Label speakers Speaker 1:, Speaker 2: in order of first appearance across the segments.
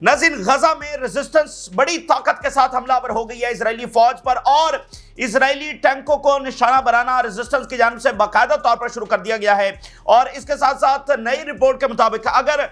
Speaker 1: नाज़रीन, गजा में रेजिस्टेंस बड़ी ताकत के साथ हमलावर हो गई है इजरायली फौज पर और इजरायली टैंकों को निशाना बनाना रेजिस्टेंस की जानिब से बाकायदा तौर पर शुरू कर दिया गया है। और इसके साथ साथ नई रिपोर्ट के मुताबिक अगर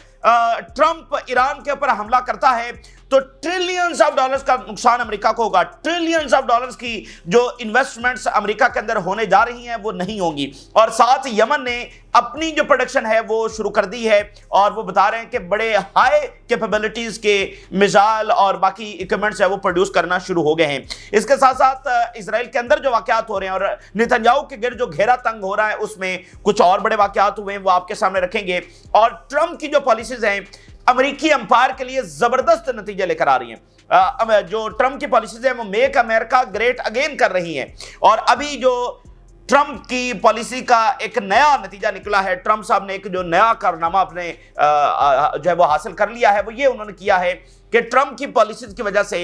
Speaker 1: ट्रंप ईरान के ऊपर हमला करता है तो ट्रिलियंस ऑफ डॉलर्स का नुकसान अमेरिका को होगा। ट्रिलियंस ऑफ डॉलर्स की जो इन्वेस्टमेंट्स अमेरिका के अंदर होने जा रही हैं वो नहीं होंगी। और साथ यमन ने अपनी जो प्रोडक्शन है वो शुरू कर दी है और वो बता रहे हैं कि बड़े हाई कैपेबिलिटीज के मिसाइल और बाकी इक्विपमेंट्स है वो प्रोड्यूस करना शुरू हो गए हैं। इसके साथ साथ इजराइल के अंदर जो वाकयात हो रहे हैं और नेतन्याहू के गिर्द जो घेरा तंग हो रहा है उसमें कुछ और बड़े वाकयात हुए हैं, वो आपके सामने रखेंगे। और ट्रंप की जो पॉलिसीज हैं अमेरिकी अंपायर के लिए जबरदस्त नतीजे लेकर आ रही हैं। जो ट्रंप की पॉलिसीज हैं वो मेक अमेरिका ग्रेट अगेन कर रही हैं। और अभी जो ट्रंप की पॉलिसी का एक नया नतीजा निकला है, ट्रंप साहब ने एक जो नया कारनामा अपने जो है वो हासिल कर लिया है, वो ये उन्होंने किया है कि ट्रंप की पॉलिसीज की वजह से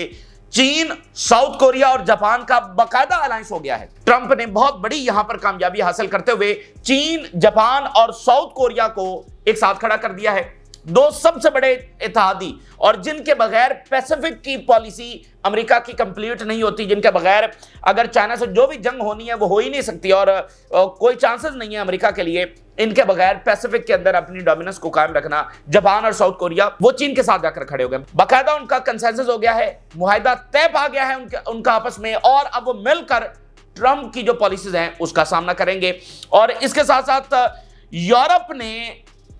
Speaker 1: चीन, साउथ कोरिया और जापान का बाकायदा अलायंस हो गया है। ट्रंप ने बहुत बड़ी यहां पर कामयाबी हासिल करते हुए चीन, जापान और साउथ कोरिया को एक साथ खड़ा कर दिया है। दो सबसे बड़े इत्तेहादी और जिनके बगैर पैसिफिक की पॉलिसी अमेरिका की कंप्लीट नहीं होती, जिनके बगैर अगर चाइना से जो भी जंग होनी है वो हो ही नहीं सकती और कोई चांसेस नहीं है अमेरिका के लिए इनके बगैर पैसिफिक के अंदर अपनी डोमिनेंस को कायम रखना। जापान और साउथ कोरिया वो चीन के साथ जाकर खड़े हो गए, बाकायदा उनका कंसेंसस हो गया है, मुआहिदा तय पा गया है उनका आपस में और अब वो मिलकर ट्रंप की जो पॉलिसीज हैं उसका सामना करेंगे। और इसके साथ साथ यूरोप ने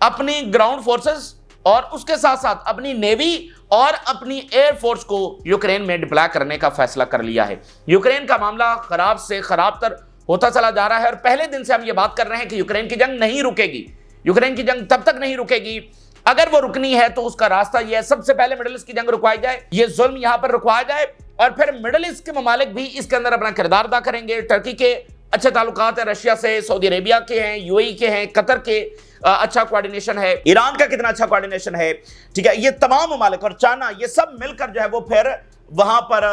Speaker 1: अपनी ग्राउंड फोर्सेस और उसके साथ साथ अपनी नेवी और अपनी एयर फोर्स को यूक्रेन में डिप्लॉय करने का फैसला कर लिया है। यूक्रेन का मामला खराब से खराबतर होता चला जा रहा है और पहले दिन से हम ये बात कर रहे हैं कि यूक्रेन की जंग नहीं रुकेगी। यूक्रेन की जंग तब तक नहीं रुकेगी, अगर वो रुकनी है तो उसका रास्ता यह है सबसे पहले मिडिल ईस्ट की जंग रुकवाई जाए, ये जुल्म यहां पर रुकवाया जाए और फिर मिडिल ईस्ट के ममालिक भी इसके अंदर अपना किरदार अदा करेंगे। टर्की के अच्छे ताल्लुकात है रशिया से, सऊदी अरेबिया के हैं, यूएई के हैं, कतर के अच्छा कोऑर्डिनेशन है, ईरान का कितना अच्छा कोऑर्डिनेशन है, ठीक है। ये तमाम ममालिक और चाइना ये सब मिलकर जो है वो फिर वहां पर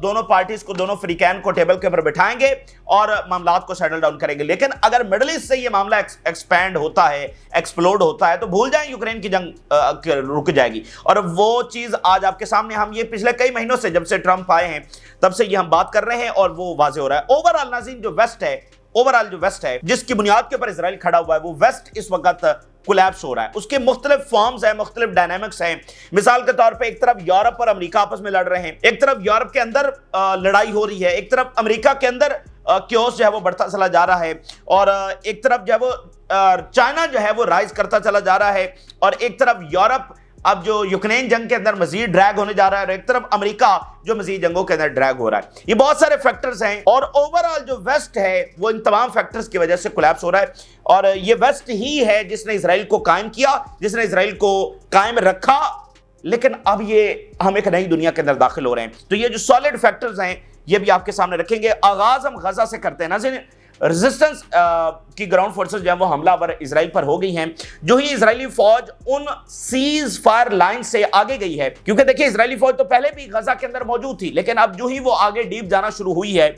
Speaker 1: दोनों पार्टीज को, दोनों फ्रीकैन को टेबल के ऊपर बिठाएंगे और मामलात को सेटल डाउन करेंगे। लेकिन अगर मिडिल ईस्ट से ये मामला एक्सपैंड होता है, एक्सप्लोड होता है तो भूल जाएं यूक्रेन की जंग रुक जाएगी। और वो चीज आज आपके सामने, हम ये पिछले कई महीनों से जब से ट्रंप आए हैं तब से ये हम बात कर रहे हैं और वो वाजे हो रहा है। ओवरऑल नाज़रीन जो वेस्ट है जिसकी बुनियाद के ऊपर इजराइल खड़ा हुआ है वो वेस्ट इस वक्त कोलैप्स हो रहा है। उसके मुख्तलिफ फॉर्म्स हैं, मुख्तलिफ डायनामिक्स हैं। मिसाल के तौर पे एक तरफ यूरोप और अमेरिका आपस में लड़ रहे हैं, एक तरफ यूरोप के अंदर लड़ाई हो रही है, एक तरफ अमेरिका के अंदर क्योस जो है वो बढ़ता चला जा रहा है और एक तरफ जो है वो चाइना जो है वो राइज करता चला जा रहा है और एक तरफ यूरोप अब जो यूक्रेन जंग के अंदर मजीद ड्रैग होने जा रहा है और एक तरफ अमेरिका जो मजीद जंगों के अंदर ड्रैग हो रहा है। ये बहुत सारे फैक्टर्स हैं और ओवरऑल जो वेस्ट है वो इन तमाम फैक्टर्स की वजह से कोलैप्स हो रहा है। और ये वेस्ट ही है जिसने इजराइल को कायम किया, जिसने इजराइल को कायम रखा। लेकिन अब ये हम एक नई दुनिया के अंदर दाखिल हो रहे हैं। तो ये जो सॉलिड फैक्टर्स हैं ये भी आपके सामने रखेंगे। आगाज हम गजा से करते हैं ना। रेजिस्टेंस की ग्राउंड फोर्सेस जो है वो हमलावर इजराइल पर हो गई हैं। जो ही इजरायली फौज उन सीज फायर लाइन से आगे गई है, क्योंकि देखिए इजरायली फौज तो पहले भी गजा के अंदर मौजूद थी, लेकिन अब जो ही वो आगे डीप जाना शुरू हुई है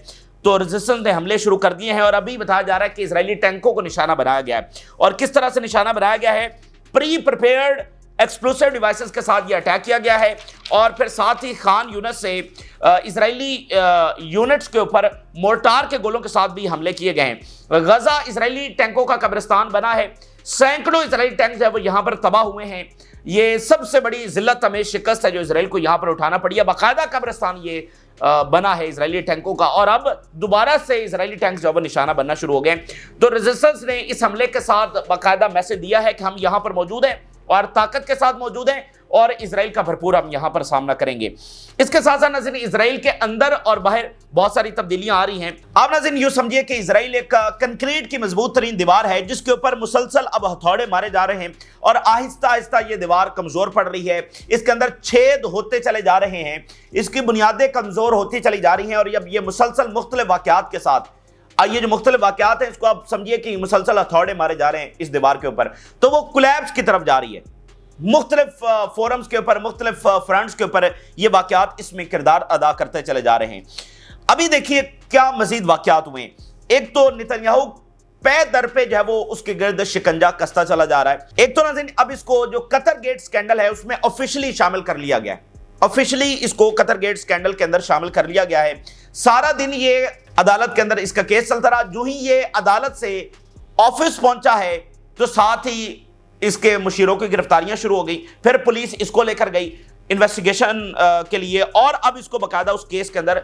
Speaker 1: तो रेजिस्टेंस ने हमले शुरू कर दिए हैं। और अभी बताया जा रहा है कि इजरायली टैंकों को निशाना बनाया गया है। और किस तरह से निशाना बनाया गया है, प्री प्रिपेयर्ड एक्सप्लोसिव डिवाइसेस के साथ ये अटैक किया गया है और फिर साथ ही खान यूनिस से इजरायली यूनिट्स के ऊपर मोर्टार के गोलों के साथ भी हमले किए गए हैं। गजा इजरायली टैंकों का कब्रिस्तान बना है, सैकड़ों इजरायली टैंक जो है वो यहाँ पर तबाह हुए हैं। ये सबसे बड़ी जिल्लत हमें शिकस्त है जो इजराइल को यहाँ पर उठाना पड़ी है। बाकायदा कब्रिस्तान ये बना है इजरायली टैंकों का और अब दोबारा से इजरायली टैंक जो है निशाना बनना शुरू हो गए। तो रेजिस्टेंस ने इस हमले के साथ बाकायदा मैसेज दिया है कि हम यहाँ पर मौजूद हैं और ताकत के साथ मौजूद हैं और इजराइल का भरपूर हम यहां पर सामना करेंगे। इसके साथ साथ नाज़रीन इजराइल के अंदर और बाहर बहुत सारी तब्दीलियां आ रही हैं। आप नाज़रीन यूं समझिए कि इजराइल एक कंक्रीट की मजबूत तरीन दीवार है जिसके ऊपर मुसलसल अब हथौड़े मारे जा रहे हैं और आहिस्ता आहिस्ता ये दीवार कमजोर पड़ रही है। इसके अंदर छेद होते चले जा रहे हैं, इसकी बुनियादें कमजोर होती चली जा रही हैं और अब ये मुसलसल मुख्तलिफ वाकयात के साथ, ये जो मुख्तलिफ वाकयात हैं इसको आप समझिए कि मुसलसल हथौड़े मारे जा रहे हैं इस दीवार के ऊपर, तो वो कोलैप्स की तरफ जा रही है। मुख्तलिफ फोरम्स के ऊपर, मुख्तलिफ फ्रंट्स के ऊपर ये वाकयात इसमें किरदार अदा करते चले जा रहे हैं। अभी देखिए क्या मजीद वाकयात हुए। एक तो नेतन्याहू पे दर पे जो है वो उसके गिर्द शिकंजा कसता चला जा रहा है। एक तो नाज़रीन अब इसको जो कतर गेट स्कैंडल है उसमें ऑफिशियली शामिल कर लिया गया है, ऑफिशियली इसको कतर गेट स्कैंडल के अंदर शामिल कर लिया गया है। सारा दिन ये अदालत के अंदर इसका केस चलता रहा। जो ही ये अदालत से ऑफिस पहुंचा है तो साथ ही इसके मुशीरों की गिरफ्तारियां शुरू हो गई। फिर पुलिस इसको लेकर गई इन्वेस्टिगेशन के लिए और अब इसको बकायदा उस केस के अंदर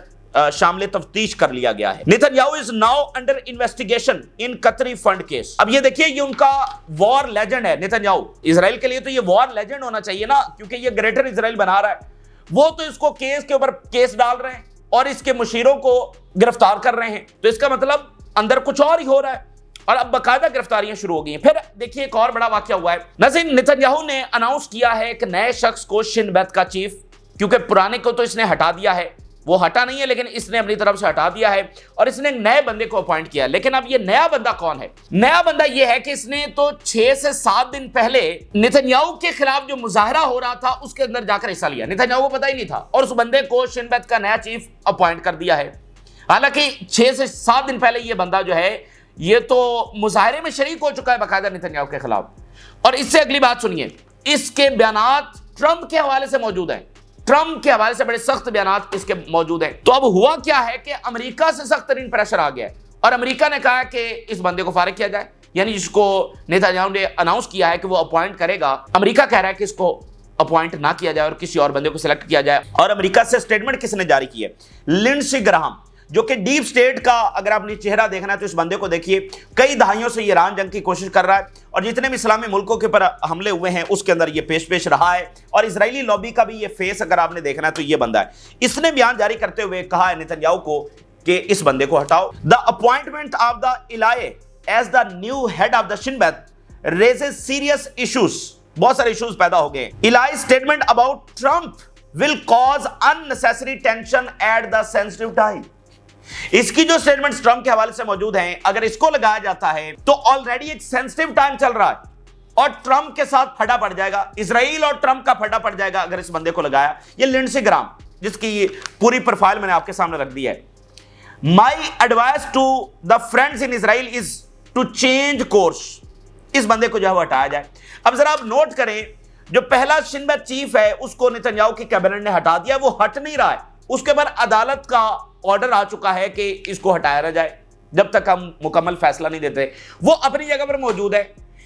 Speaker 1: शामिल तफ्तीश कर लिया गया है। Netanyahu is now under investigation in कतरी फंड केस। अब ये देखिए ये उनका वॉर लेजेंड है नेतन्याहू। इजराइल के लिए तो ये वॉर लेजेंड होना चाहिए ना, क्योंकि ये ग्रेटर इजराइल बना रहा है। वो तो इसको केस के ऊपर केस डाल रहे हैं और इसके मुशीरों को गिरफ्तार कर रहे हैं, तो इसका मतलब अंदर कुछ और ही हो रहा है और अब बकायदा गिरफ्तारियां शुरू हो गई हैं। फिर देखिए एक और बड़ा वाकया हुआ है नाज़रीन, नेतन्याहू ने अनाउंस किया है एक नए शख्स को शिन बेत का चीफ, क्योंकि पुराने को तो इसने हटा दिया है, वो हटा नहीं है लेकिन इसने अपनी तरफ से हटा दिया है और इसने एक नए बंदे को अपॉइंट किया। लेकिन अब ये नया बंदा कौन है? नया बंदा ये है कि इसने तो 6 से 7 दिन पहले नेतन्याहू के खिलाफ जो मुजाहरा हो रहा था उसके अंदर जाकर हिस्सा लिया। नेतन्याहू को पता ही नहीं था और उस बंदे को शिन बेत का नया चीफ अपॉइंट कर दिया है। हालांकि 6 से 7 दिन पहले ये बंदा जो है ये तो मुजाहरे में शरीक हो चुका है बाकायदा नेतन्याहू के खिलाफ। और इससे अगली बात सुनिए, इसके बयानात ट्रंप के हवाले से मौजूद हैं, ट्रंप के हवाले से बड़े सख्त बयानात इसके मौजूद हैं। तो अब हुआ क्या है कि अमेरिका से सख्त तरीन प्रेशर आ गया है और अमेरिका ने कहा कि इस बंदे को फारिग किया जाए, यानी जिसको नेतन्याहू ने अनाउंस किया है कि वो अपॉइंट करेगा, अमेरिका कह रहा है कि इसको अपॉइंट ना किया जाए और किसी और बंदे को सिलेक्ट किया जाए। और अमेरिका से स्टेटमेंट किसने जारी की है? लिंडसे ग्राहम, जो कि डीप स्टेट का अगर आपने चेहरा देखना है तो इस बंदे को देखिए, कई दहाइयों से ईरान जंग की कोशिश कर रहा है और जितने भी इस्लामी मुल्कों के ऊपर हमले हुए हैं उसके अंदर ये पेश रहा है और इजरायली लॉबी का भी ये फेस अगर आपने देखना है तो ये बंदा है। इसने बयान जारी करते हुए कहा है नेतन्याहू को कि इस बंदे को हटाओ। The appointment of the Ilaye as the new head of the Shin Bet raises serious issues, बहुत सारे इश्यूज पैदा हो गए। Ilaye statement about Trump will cause unnecessary tension at the sensitive time. इसकी जो स्टेटमेंट्स ट्रंप के हवाले से मौजूद हैं, अगर इसको लगाया जाता है तो ऑलरेडी एक सेंसिटिव टाइम चल रहा है और ट्रंप के साथ फटा पड़ जाएगा, इजराइल और ट्रंप का फटा पड़ जाएगा अगर इस बंदे को लगाया। ये लिंडसे ग्राहम, जिसकी पूरी प्रोफाइल मैंने आपके सामने रख दी है। My advice to the friends in Israel is to change course. इस बंदे को जो है हटाया जाए। अब जरा आप नोट करें, जो पहला शिन बेत चीफ है उसको नेतन्याहू की कैबिनेट ने हटा दिया, वो हट नहीं रहा है, उसके बाद अदालत का ऑर्डर आ चुका है कि इसको हटाया ना जाए जब तक हम मुकम्मल फैसला नहीं देते। वो अपनी जगह पर मौजूद है।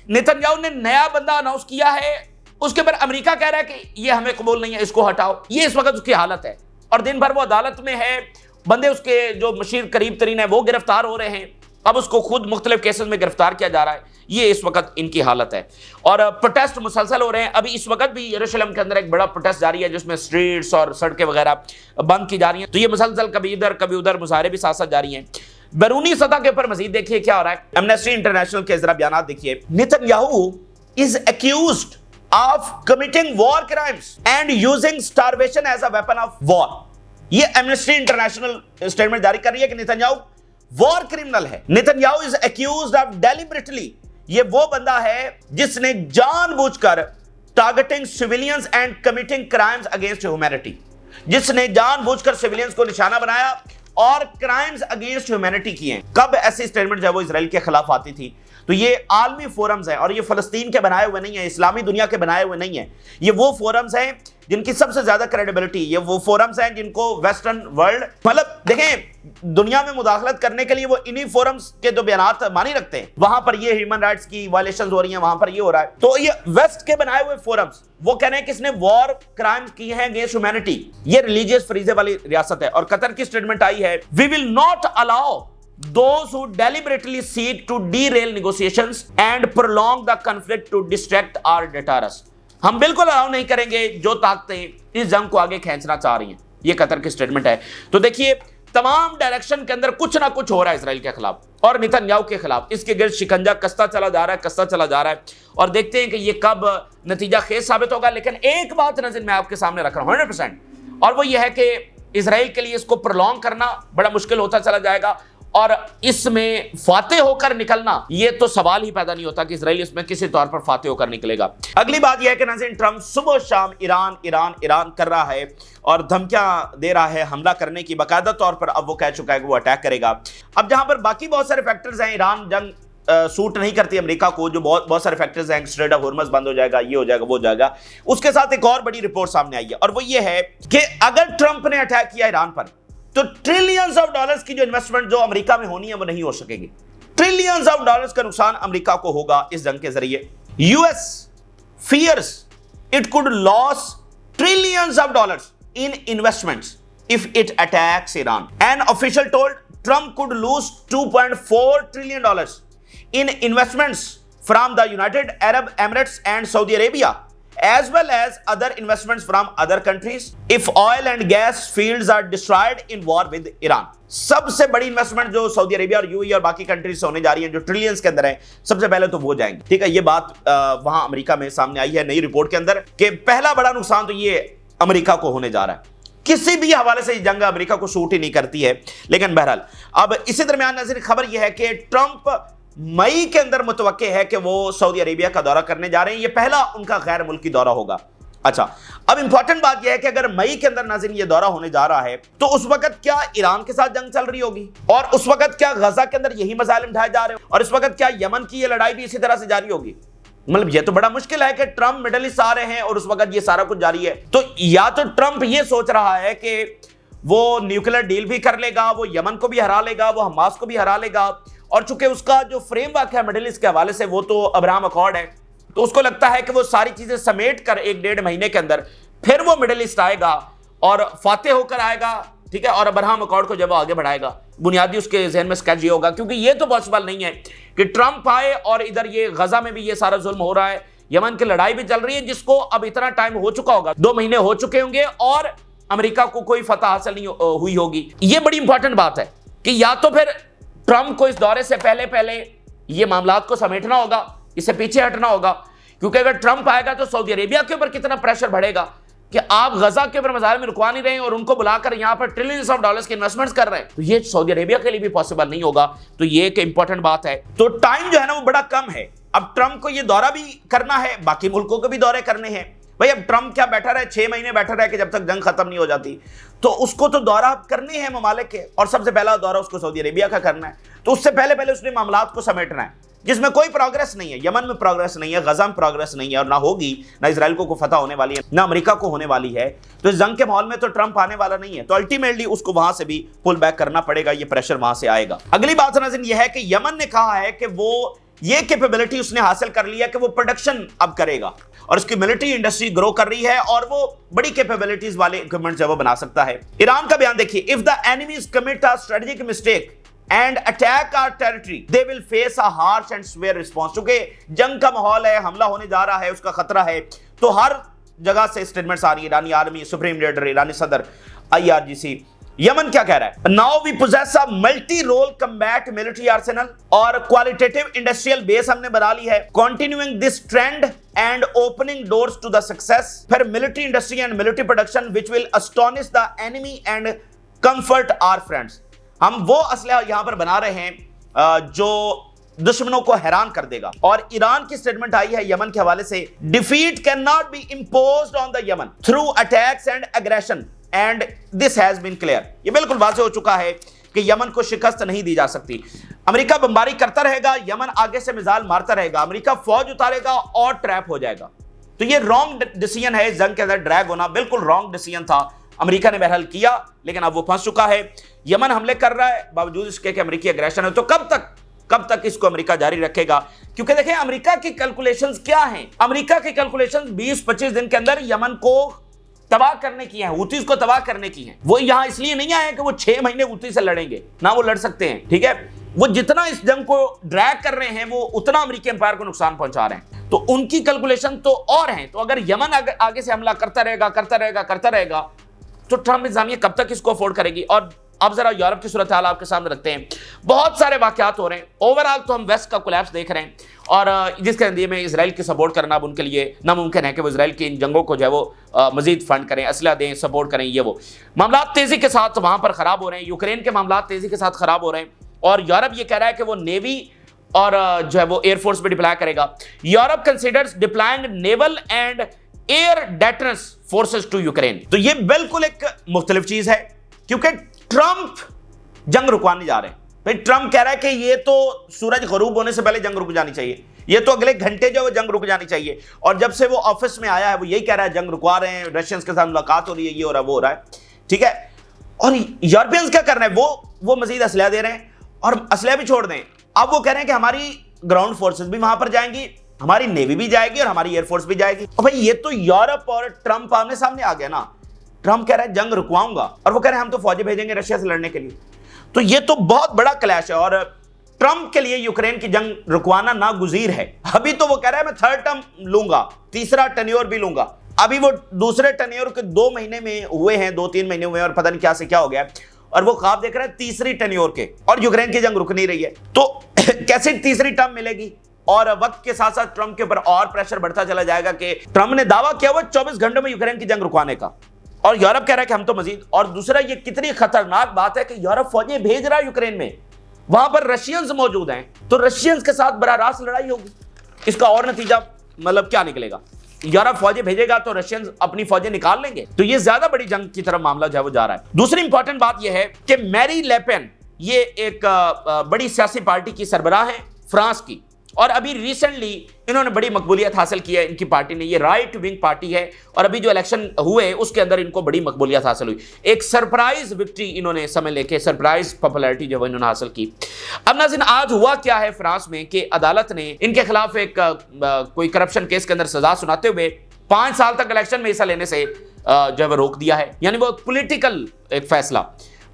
Speaker 1: नेतन्याहू ने नया बंदा अनाउंस किया है, उसके बाद अमेरिका कह रहा है कि ये हमें कबूल नहीं है, इसको हटाओ। ये इस वक्त उसकी हालत है और दिन भर वो अदालत में है। बंदे उसके जो मशीर करीब तरीन है वो गिरफ्तार हो रहे हैं, अब उसको खुद मुख्तलिफ केसेस में गिरफ्तार किया जा रहा है। ये इस वक्त इनकी हालत है और प्रोटेस्ट मुसलसल हो रहे हैं। अभी इस वक्त भी यरूशलेम के अंदर एक बड़ा प्रोटेस्ट जारी है जिसमें स्ट्रीट्स और सड़कें वगैरह बंद की जा रही हैं। तो ये मुसलसल कभी इधर कभी उधर मुजाहरे भी साथ साथ जारी हैं। बैरूनी सतह के ऊपर मजीद देखिए क्या हो रहा है। एमनेस्टी इंटरनेशनल के जरा बयान देखिए। Netanyahu is accused of committing war crimes and using starvation as a weapon of war. ये एमनेस्टी इंटरनेशनल स्टेटमेंट जारी कर रही है कि नेतन्याहू वॉर क्रिमिनल है। Netanyahu is accused of deliberately, ये वो बंदा है जिसने जानबूझकर targeting civilians and committing crimes against humanity, जिसने जानबूझकर सिविलियंस को निशाना बनाया और क्राइम्स अगेंस्ट ह्यूमैनिटी किए। कब ऐसी स्टेटमेंट जब वो इजराइल के खिलाफ आती थी? तो ये आलमी फोरम्स हैं और ये फलस्तीन के बनाए हुए नहीं है, इस्लामी दुनिया के बनाए हुए नहीं है। ये वो फोरम्स हैं जिनकी सबसे ज्यादा क्रेडिबिलिटी, ये वो फोरम्स हैं जिनको वेस्टर्न वर्ल्ड, मतलब देखें दुनिया में मुदाखलत करने के लिए वो इन्हीं फोरम्स के जो बयानात मानी रखते हैं। वहां पर ये ह्यूमन राइट्स की वायलेशंस हो रही हैं, वहां पर ये हो रहा है। तो ये वेस्ट के बनाए हुए फोरम्स वो कह रहे हैं कि इसने वॉर क्राइम्स किए हैं अगेंस्ट ह्यूमैनिटी। ये रिलीजियस फ्रीजे वाली रियासत है और कतर की स्टेटमेंट आई है, we will not allow those who deliberately seek to derail negotiations and prolong the conflict to distract or deter us। हम बिल्कुल अलाउ नहीं करेंगे जो ताकतें इस जंग को आगे खींचना चाह रही हैं। ये कतर की स्टेटमेंट है। तो देखिए तमाम डायरेक्शन के अंदर कुछ ना कुछ हो रहा है इजराइल के खिलाफ और नेतन्याहू के खिलाफ। इसके गिर्द शिकंजा कसता चला जा रहा है और देखते हैं कि ये कब नतीजा खेज साबित होगा। लेकिन एक बात नजर मैं आपके सामने रख रहा हूं 100%, और वो ये है कि इजराइल के लिए इसको प्रोलॉन्ग करना बड़ा मुश्किल होता चला जाएगा और इसमें फातेह होकर निकलना ये तो सवाल ही पैदा नहीं होता कि इजराइल इसमें किसी तौर पर फातेह होकर निकलेगा। अगली बात यह है कि नाज़रीन ट्रंप सुबह शाम ईरान ईरान ईरान कर रहा है और धमकियां दे रहा है हमला करने की। बाकायदा तौर पर अब वो कह चुका है कि वो अटैक करेगा। अब जहां पर बाकी बहुत सारे फैक्टर्स हैं, ईरान जंग सूट नहीं करती अमेरिका को, जो बहुत बहुत सारे फैक्टर्स हैं, स्ट्रेट ऑफ हॉर्मज़ बंद हो जाएगा, ये हो जाएगा, वो हो जाएगा। उसके साथ एक और बड़ी रिपोर्ट सामने आई है और वो ये है कि अगर ट्रंप ने अटैक किया ईरान पर तो ट्रिलियंस ऑफ डॉलर्स की जो इन्वेस्टमेंट जो अमेरिका में होनी है वो नहीं हो सकेगी। ट्रिलियंस ऑफ डॉलर्स का नुकसान अमेरिका को होगा इस जंग के जरिए। US fears it could lose trillions of dollars in investments if it attacks Iran. An official told Trump could lose $2.4 trillion in investments from the United Arab Emirates and Saudi Arabia, as well as other investments from other countries if oil and gas fields are destroyed in war with Iran. सबसे बड़ी investment जो Saudi Arabia और UAE और बाकी countries से होने जा रही है, जो ट्रिलियंस के अंदर है, सबसे पहले तो वो जाएंगे। ठीक है, ये बात वहां अमेरिका में सामने आई है नई रिपोर्ट के अंदर कि पहला बड़ा नुकसान तो ये अमेरिका को होने जा रहा है। किसी भी हवाले से जंग अमेरिका को सूट ही नहीं करती है। लेकिन बहरहाल अब इसी दरमियान नाज़रीन खबर यह है कि ट्रंप मई के अंदर मुतवक्के है कि वो सऊदी अरेबिया का दौरा करने जा रहे हैं। ये पहला उनका गैर मुल्की दौरा होगा। अच्छा, अब इंपॉर्टेंट बात यह है कि अगर मई के अंदर नाज़रीन ये दौरा होने जा रहा है तो उस वक्त क्या ईरान के साथ जंग चल रही होगी, और उस वक्त क्या गजा के अंदर यही मसाइल उठाए जा रहे हो, और इस वक्त क्या यमन की ये लड़ाई भी इसी तरह से जारी होगी। मतलब ये तो बड़ा मुश्किल है कि ट्रंप मिडल ईस्ट आ रहे हैं और उस वक्त ये सारा कुछ जारी है। तो या तो ट्रंप ये सोच रहा है कि वो न्यूक्लियर डील भी कर लेगा, वो यमन को भी हरा लेगा, वो हमास को भी हरा लेगा, और चूंकि उसका जो फ्रेमवर्क है मिडिल ईस्ट के हवाले से वो तो अब्राहम अकॉर्ड है, तो उसको लगता है कि वो सारी चीजें समेट कर 1-1.5 महीने के अंदर फिर वो मिडिल ईस्ट आएगा और फातेह होकर आएगा। ठीक है, और अब्राहम अकॉर्ड को जब वो आगे बढ़ाएगा, बुनियादी उसके जहन में स्केच ये होगा, क्योंकि ये तो पॉसिबल नहीं है कि ट्रंप आए और इधर ये गजा में भी ये सारा जुल्म हो रहा है, यमन की लड़ाई भी चल रही है जिसको अब इतना टाइम हो चुका होगा, 2 महीने हो चुके होंगे और अमेरिका को कोई फतह हासिल नहीं हुई होगी। ये बड़ी इंपॉर्टेंट बात है कि या तो फिर ट्रंप को इस दौरे से पहले ये मामलात को समेटना होगा, इससे पीछे हटना होगा, क्योंकि अगर ट्रंप आएगा तो सऊदी अरेबिया के ऊपर कितना प्रेशर बढ़ेगा कि आप गजा के ऊपर मसाइल में रुकवा नहीं रहे हैं और उनको बुलाकर यहां पर ट्रिलियंस ऑफ डॉलर्स के इन्वेस्टमेंट्स कर रहे हैं, तो ये सऊदी अरेबिया के लिए भी पॉसिबल नहीं होगा। तो ये एक इंपॉर्टेंट बात है। तो टाइम जो है ना वो बड़ा कम है। अब ट्रंप को ये दौरा भी करना है, बाकी मुल्कों को भी दौरे करने हैं। भाई अब ट्रंप क्या बैठा रहे 6 महीने बैठा रहे कि जब तक जंग खत्म नहीं हो जाती, तो उसको तो दौरा करने हैं ममालिक के, और सबसे पहला दौरा उसको सऊदी अरेबिया का करना है। तो उससे पहले उसने मामलात को समेटना है जिसमें कोई प्रोग्रेस नहीं है। यमन में प्रोग्रेस नहीं है, गजा में प्रोग्रेस नहीं है, और ना होगी, ना इजराइल को फतह होने वाली है, ना अमेरिका को होने वाली है। तो इस जंग के माहौल में तो ट्रंप आने वाला नहीं है, तो अल्टीमेटली उसको वहां से भी पुल बैक करना पड़ेगा, ये प्रेशर वहां से आएगा। अगली बात नाज़रीन यह है कि यमन ने कहा है कि वो ये कैपेबिलिटी उसने हासिल कर लिया कि वो प्रोडक्शन अब करेगा, और उसकी मिलिट्री इंडस्ट्री ग्रो कर रही है और वो बड़ी कैपेबिलिटीज वाले इक्विपमेंट जो वो बना सकता है। ईरान का बयान देखिए, if the enemies commit a strategic mistake and attack our territory they will face a harsh and severe response. चूंकि जंग का माहौल है, हमला होने जा रहा है, उसका खतरा है, तो हर जगह से स्टेटमेंट्स आ रही है। ईरानी आर्मी, सुप्रीम लीडर, ईरानी सदर, IRGC। यमन क्या कह रहा है? Now we possess a multi role combat military arsenal, और क्वालिटेटिव इंडस्ट्रियल बेस हमने बना ली है। Continuing this trend and opening doors to the success for military industry and military production which will astonish the enemy and comfort our friends. हम वो असलहा यहां पर बना रहे हैं जो दुश्मनों को हैरान कर देगा। और ईरान की स्टेटमेंट आई है यमन के हवाले से, defeat can not be imposed on the Yemen through attacks and aggression and this has been clear. ये बिल्कुल वाज़ेह हो चुका है कि यमन को शिकस्त नहीं दी जा सकती। अमेरिका बमबारी करता रहेगा, यमन आगे से मिसाइल मारता रहेगा, अमेरिका फौज उतारेगा और ट्रैप हो जाएगा। तो ये रॉन्ग डिसीजन है, जंग के अंदर ड्रैग होना बिल्कुल रॉन्ग डिसीजन था। अमेरिका ने बहरहाल किया, लेकिन अब वो फंस चुका है। यमन हमले कर रहा है बावजूद इसके कि अमेरिकी एग्रेशन है, तो कब तक इसको अमेरिका जारी रखेगा? क्योंकि देखें अमेरिका की कैलकुलेशंस क्या हैं। अमेरिका की कैलकुलेशंस 20-25 दिन के अंदर यमन को तबाह करने की है, हुतीज को तबाह करने की है। वो यहां इसलिए नहीं आए कि वो 6 महीने हुती से लड़ेंगे, ना वो लड़ सकते हैं। ठीक है, वो जितना इस जंग को ड्रैग कर रहे हैं वो उतना अमेरिकी एम्पायर को नुकसान पहुंचा रहे हैं। तो उनकी कैलकुलेशन तो और है। तो अगर यमन आगे से हमला करता रहेगा तो ट्रंप इंतजामिया कब तक इसको अफोर्ड करेगी? और अब जरा यूरोप की सूरत हाल आपके सामने रखते हैं। बहुत सारे वाकयात हो रहे हैं। ओवरऑल तो हम वेस्ट का कोलैप्स देख रहे हैं, और जिसके नतीजे में इसराइल की सपोर्ट करना अब उनके लिए नामुमकिन है कि वो इसराइल की इन जंगों को जो है वो मजीद फंड करें, असला दें, सपोर्ट करें। ये वो मामला तेजी के साथ वहां पर खराब हो रहे हैं। यूक्रेन के मामला तेजी के साथ खराब हो रहे हैं, और यूरोप ये कह रहा है कि वो नेवी और जो है वो एयरफोर्स में डिप्लॉय करेगा। Europe considers deploying naval and air deterrence forces to Ukraine. तो ये बिल्कुल एक मुख्तलिफ चीज है, क्योंकि ट्रंप जंग रुकवाने जा रहे हैं। भाई ट्रंप कह रहा है कि ये तो सूरज गरूब होने से पहले जंग रुक जानी चाहिए, ये तो अगले घंटे जो है जंग रुक जानी चाहिए। और जब से वो ऑफिस में आया है वो यही कह रहा है जंग रुकवा रहे हैं, रशियंस के साथ मुलाकात हो रही है, ये हो रहा है वो हो रहा है, ठीक है। और यूरोपियंस क्या कर रहे हैं, वो मजीद असलहा दे रहे हैं, और असलहा भी छोड़ दें, अब वो कह रहे हैं कि हमारी ग्राउंड फोर्सेस भी वहां पर जाएंगी, हमारी नेवी भी जाएगी और हमारी एयरफोर्स भी जाएगी। और भाई ये तो यूरोप और ट्रंप आमने सामने आ गया ना। ट्रंप कह रहा है जंग रुकवाऊंगा और वो कह रहे हैं हम तो फौजी भेजेंगे रशिया से लड़ने के लिए। तो ये तो बहुत बड़ा क्लैश है और ट्रंप के लिए यूक्रेन की जंग रुकवाना नागुजीर है। अभी तो वो कह रहा है मैं थर्ड टर्म लूंगा, तीसरा टेन्योर भी लूंगा। अभी वो दूसरे टेन्योर के 2 महीने में हुए हैं, 2-3 महीने हुए हैं और पता नहीं क्या से क्या हो गया, और वो ख्वाब देख रहा है तीसरी टेन्योर के, और यूक्रेन की जंग रुक नहीं रही है। तो कैसे तीसरी टर्म मिलेगी? और वक्त के साथ साथ ट्रंप के ऊपर और प्रेशर बढ़ता चला जाएगा कि ट्रंप ने दावा किया हुआ 24 घंटों में यूक्रेन की जंग रुकवाने का, और यूरोप कह रहा है कि हम तो मजीद। और दूसरा, ये कितनी खतरनाक बात है कि यूरोप फौजें भेज रहा है यूक्रेन में, वहां पर रशियंस मौजूद हैं, तो रशियंस के साथ बराह रास्त लड़ाई होगी। इसका और नतीजा मतलब क्या निकलेगा? यूरोप फौजें भेजेगा तो रशियंस अपनी फौजें निकाल लेंगे, तो ये ज्यादा बड़ी जंग की तरफ मामला जो है वो जा रहा है। दूसरी इंपॉर्टेंट बात यह है कि मैरी ले पेन, ये एक बड़ी सियासी पार्टी की सरबराह है फ्रांस की, और अभी रिसेंटली इन्होंने बड़ी मकबूलियत हासिल की है इनकी पार्टी ने। ये राइट विंग पार्टी है और अभी जो इलेक्शन हुए उसके अंदर इनको बड़ी मकबूलियत हासिल हुई। एक सरप्राइज विक्ट्री इन्होंने समय लेके सरप्राइज पॉपुलैरिटी जो इन्होंने हासिल की। अब नाज़रीन, आज हुआ क्या है फ्रांस में कि अदालत ने इनके खिलाफ एक कोई करप्शन केस के अंदर सजा सुनाते हुए 5 साल तक इलेक्शन में हिस्सा लेने से जो है रोक दिया है। यानी वो पॉलिटिकल एक फैसला,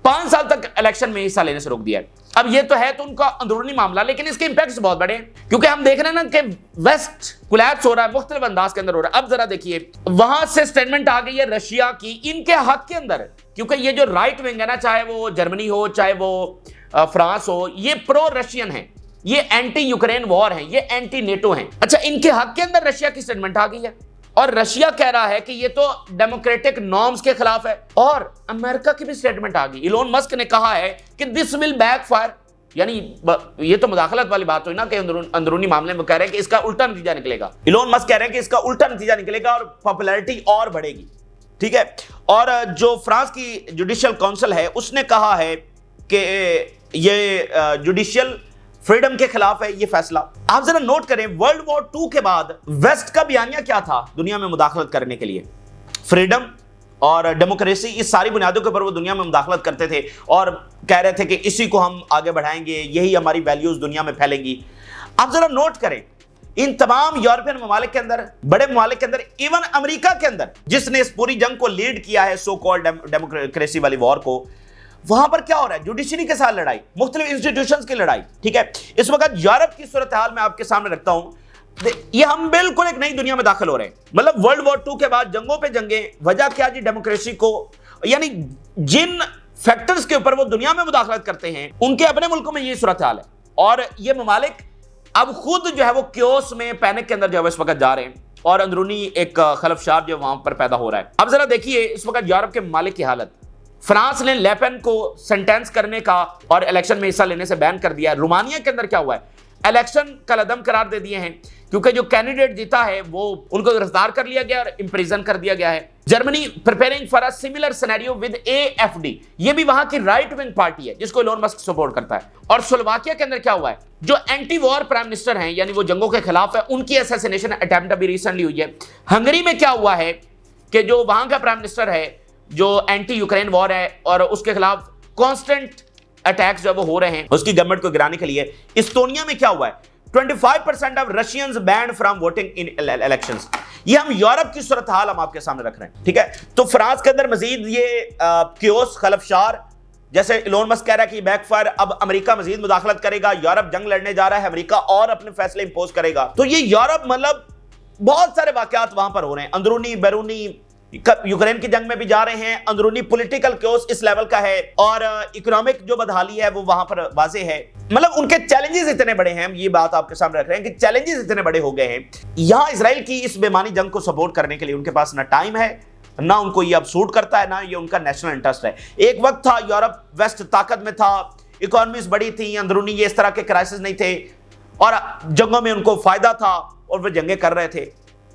Speaker 1: 5 साल तक इलेक्शन में हिस्सा लेने से रोक दिया है। अब ये तो है तो उनका अंदरूनी मामला, लेकिन इसके इंपैक्ट्स बहुत बड़े हैं, क्योंकि हम देख रहे हैं ना कि वेस्ट कोलैप्स हो रहा है, मुख्तलिफ अंदाज के अंदर हो रहा है। अब जरा देखिए, वहां से स्टेटमेंट आ गई है रशिया की इनके हक के अंदर, क्योंकि ये जो राइट विंग है ना, चाहे वो जर्मनी हो चाहे वो फ्रांस हो, ये प्रो रशियन है, ये एंटी यूक्रेन वॉर है, ये एंटी नेटो है। अच्छा, इनके हक के अंदर रशिया की स्टेटमेंट आ गई है और रशिया कह रहा है कि ये तो डेमोक्रेटिक नॉर्म्स के खिलाफ है। और अमेरिका की भी स्टेटमेंट आ गई। इलोन मस्क ने कहा है कि दिस विल बैकफायर, यानी ये तो मुदाखलत वाली बात हुई ना कि अंदरूनी मामले में कह रहे हैं कि इसका उल्टा नतीजा निकलेगा। इलोन मस्क कह रहे हैं कि इसका उल्टा नतीजा निकलेगा और पॉपुलैरिटी और बढ़ेगी, ठीक है। और जो फ्रांस की जुडिशियल काउंसिल है उसने कहा है कि ये जुडिशियल फ्रीडम के खिलाफ है ये फैसला। आप जरा नोट करें, वर्ल्ड वॉर 2 के बाद वेस्ट का बयानिया क्या था दुनिया में मुदाखलत करने के लिए? फ्रीडम और डेमोक्रेसी, इस सारी बुनियादों के ऊपर वो दुनिया में मुदाखलत करते थे और कह रहे थे कि इसी को हम आगे बढ़ाएंगे, यही हमारी वैल्यूज दुनिया में फैलेंगी। आप जरा नोट करें, इन तमाम यूरोपियन ममालिक के अंदर, बड़े ममालिक के अंदर, इवन अमेरिका के अंदर, जिसने इस पूरी जंग को लीड किया है सो कॉल्ड डेमोक्रेसी वाली वॉर को, वहां पर क्या हो रहा है? जुडिशरी के साथ लड़ाई, मुख्तलिफ इंस्टीट्यूशंस की लड़ाई, ठीक है। इस वक्त यूरोप की सूरत हाल मैं आपके सामने रखता हूं। ये हम बिल्कुल एक नई दुनिया में दाखिल हो रहे हैं। मतलब वर्ल्ड वॉर 2 के बाद जंगों पे जंगें, वजह क्या जी? डेमोक्रेसी को, यानी जिन फैक्टर्स के ऊपर वो दुनिया में मुदाखलत करते हैं उनके अपने मुल्कों में ये सूरत हाल है, और ये ममालिक अब खुद जो है वो क्योस में, पैनिक के अंदर जो है इस वक्त जा रहे हैं, और अंदरूनी एक खलफशार जो वहां पर पैदा हो रहा है। अब जरा देखिए इस वक्त यूरोप के ममालिक की हालत। फ्रांस ने लेपेन को सेंटेंस करने का और इलेक्शन में हिस्सा लेने से बैन कर दिया है। रोमानिया के अंदर क्या हुआ है? इलेक्शन कलअदम करार दे दिए हैं, क्योंकि जो कैंडिडेट जीता है वो उनको गिरफ्तार कर लिया गया और इंप्रिजन कर दिया गया है। Germany preparing for a similar scenario with AfD, ये भी वहां की राइट विंग पार्टी है जिसको इलोन मस्क सपोर्ट करता है। और स्लोवाकिया के अंदर क्या हुआ है? जो एंटी वॉर प्राइम मिनिस्टर हैं, यानी वो जंगों के खिलाफ है, उनकी असैसिनेशन अटेम्प्ट अभी रिसेंटली हुई है। हंगरी में क्या हुआ है कि जो वहां का प्राइम मिनिस्टर है, जो एंटी यूक्रेन वॉर है और उसके खिलाफ कांस्टेंट अटैक्स जो वो हो रहे हैं उसकी गवर्नमेंट को गिराने के लिए। इस्टोनिया में क्या हुआ है? 25% of Russians banned from voting in elections. ये हम यूरोप की सूरत हाल हम आपके सामने रख रहे हैं, ठीक है। तो फ्रांस के अंदर मजीद ये क्योस, खलफशार, जैसे इलोन मस्क कह रहा है कि बैकफायर, अब अमेरिका मजीद मुदाखलत करेगा, यूरोप जंग लड़ने जा रहा है, अमेरिका और अपने फैसले इंपोज करेगा। तो ये यूरोप, मतलब बहुत सारे वाकयात वहां पर हो रहे हैं, अंदरूनी बैरूनी। यूक्रेन की जंग में भी जा रहे हैं, अंदरूनी पॉलिटिकल क्योस इस लेवल का है, और इकोनॉमिक जो बदहाली है वो वहां पर वाजे है। मतलब उनके चैलेंजेस इतने बड़े हैं, ये बात आपके सामने रख रहे हैं कि चैलेंजेस इतने बड़े हो गए हैं। यहां इजराइल की इस बेमानी जंग को सपोर्ट करने के लिए उनके पास ना टाइम है, ना उनको ये अब सूट करता है, ना ये उनका नेशनल इंटरेस्ट है। एक वक्त था यूरोप वेस्ट ताकत में था, इकोनॉमीज बड़ी थी, अंदरूनी ये इस तरह के क्राइसिस नहीं थे, और जंगों में उनको फायदा था और वो जंगें कर रहे थे।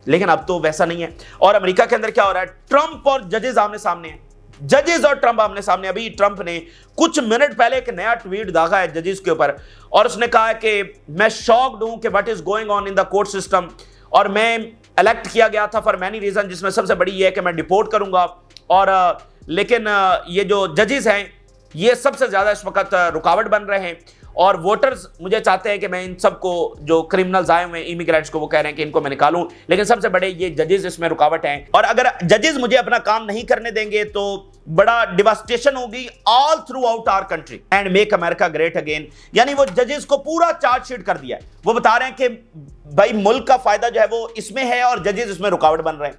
Speaker 1: लेकिन अब तो वैसा नहीं है। और अमेरिका के अंदर क्या हो रहा है? ट्रंप और जजेस आमने सामने हैं। जजेस और ट्रंप आमने सामने। अभी ट्रंप ने कुछ मिनट पहले एक नया ट्वीट दागा है जजेस के ऊपर, और उसने कहा है कि मैं शॉक्ड हूं कि what is going on in the court system, और मैं इलेक्ट किया गया था फॉर मैनी रीजन, जिसमें सबसे बड़ी ये है कि मैं डिपोर्ट करूंगा, और लेकिन ये जो जजेस हैं ये सबसे ज्यादा इस वक्त रुकावट बन रहे हैं, और वोटर्स मुझे चाहते हैं कि मैं इन सबको, जो क्रिमिनल्स आए हुए हैं, इमिग्रेंट्स को, वो कह रहे हैं कि इनको मैं निकालूं, लेकिन सबसे बड़े ये जजेस इसमें रुकावट हैं। और अगर जजेस मुझे अपना काम नहीं करने देंगे तो बड़ा डिवास्टेशन होगी all throughout our country and make America great again. यानी वो जजेस को पूरा चार्जशीट कर दिया है, वो बता रहे हैं कि भाई मुल्क का फायदा जो है वो इसमें है और जजेस इसमें रुकावट बन रहे हैं,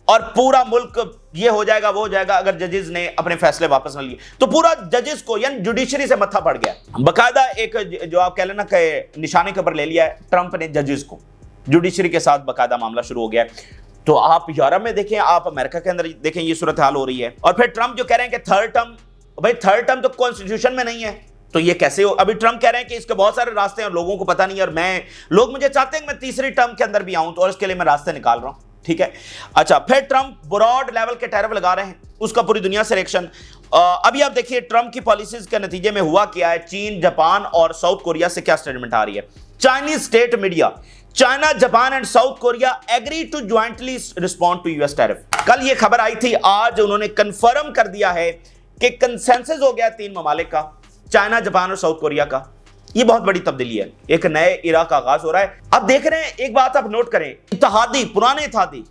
Speaker 1: और पूरा मुल्क ये हो जाएगा वो हो जाएगा अगर जजेस ने अपने फैसले वापस न लिए। तो पूरा जजेस को यानी जुडिशरी से मत्था पड़ गया, बकायदा एक जो आप कह लेना के निशाने के ऊपर ले लिया है ट्रंप ने जजेस को, जुडिशरी के साथ बकायदा मामला शुरू हो गया है। तो आप यूरोप में देखें, आप अमेरिका के अंदर देखें, ये सूरत हाल हो रही है। और फिर ट्रंप जो कह रहे हैं कि थर्ड टर्म, भाई थर्ड टर्म तो कॉन्स्टिट्यूशन में नहीं है, तो ये कैसे हो? अभी ट्रंप कह रहे हैं कि इसके बहुत सारे रास्ते हैं और लोगों को पता नहीं है, और लोग मुझे चाहते हैं कि मैं तीसरी टर्म के अंदर भी आऊं, तो और इसके लिए मैं रास्ते निकाल रहा हूं, ठीक है। अच्छा, फिर ट्रंप ब्रॉड लेवल के टैरिफ लगा रहे हैं, उसका पूरी दुनिया से रिएक्शन। अभी आप देखिए ट्रंप की पॉलिसीज के नतीजे में हुआ क्या है, चीन, जापान और साउथ कोरिया से क्या स्टेटमेंट आ रही है। Chinese state media, China, Japan and South Korea agree to jointly respond to US tariff. कल ये खबर आई थी, आज उन्होंने कंफर्म कर दिया है कि कंसेंसस हो गया तीन ममालिक का, चाइना, जापान और साउथ कोरिया का। ये बहुत बड़ी तब्दीली है, एक नए इरा का आगाज हो रहा है। अब देख रहे हैं, एक बात आप नोट करें, इत्तेहादी, पुराने इत्तेहादी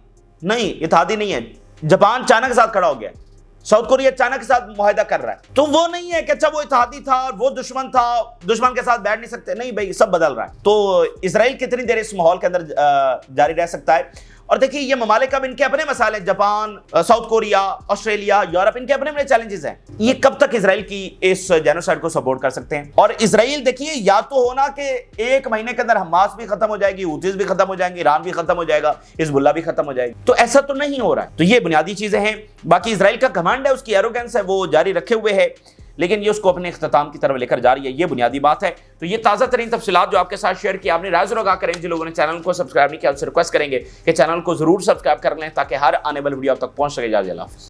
Speaker 1: नहीं, इत्तेहादी नहीं है। जापान चाइना के साथ खड़ा हो गया, साउथ कोरिया चाइना के साथ मुआहदा कर रहा है। तो वो नहीं है कि अच्छा वो इत्तेहादी था और वो दुश्मन था, दुश्मन के साथ बैठ नहीं सकते, नहीं भाई, सब बदल रहा है। तो इजराइल कितनी देर इस माहौल के अंदर जारी रह सकता है? और देखिए ये ममालिक, अब इनके अपने मसाले, Japan, south Korea, Australia, Europe, इनके अपने अपने चैलेंजेस हैं। ये कब तक इजराइल की इस जेनोसाइड को सपोर्ट कर सकते हैं? और इजराइल देखिए, या तो होना कि एक महीने के अंदर हमास भी खत्म हो जाएगी, हूतीज भी खत्म हो जाएंगे, ईरान भी खत्म हो जाएगा, हिजबुल्लाह भी खत्म हो जाएगी, तो ऐसा तो नहीं हो रहा है। तो ये बुनियादी चीजें हैं। बाकी इजराइल का घमंड है, उसकी एरोगेंस है, वो जारी रखे हुए है, लेकिन ये उसको अपने इख्तिताम की तरफ लेकर जा रही है, ये बुनियादी बात है। तो ये ताज़ा तरीन तफसीलात जो आपके साथ शेयर किया, आपने राय जरूर आगाह करें। जिन लोगों ने चैनल को सब्सक्राइब नहीं किया, उनसे रिक्वेस्ट करेंगे कि चैनल को जरूर सब्सक्राइब कर लें ताकि हर आने वाली वीडियो आप तक पहुंच सके। अल्लाह हाफ़िज़।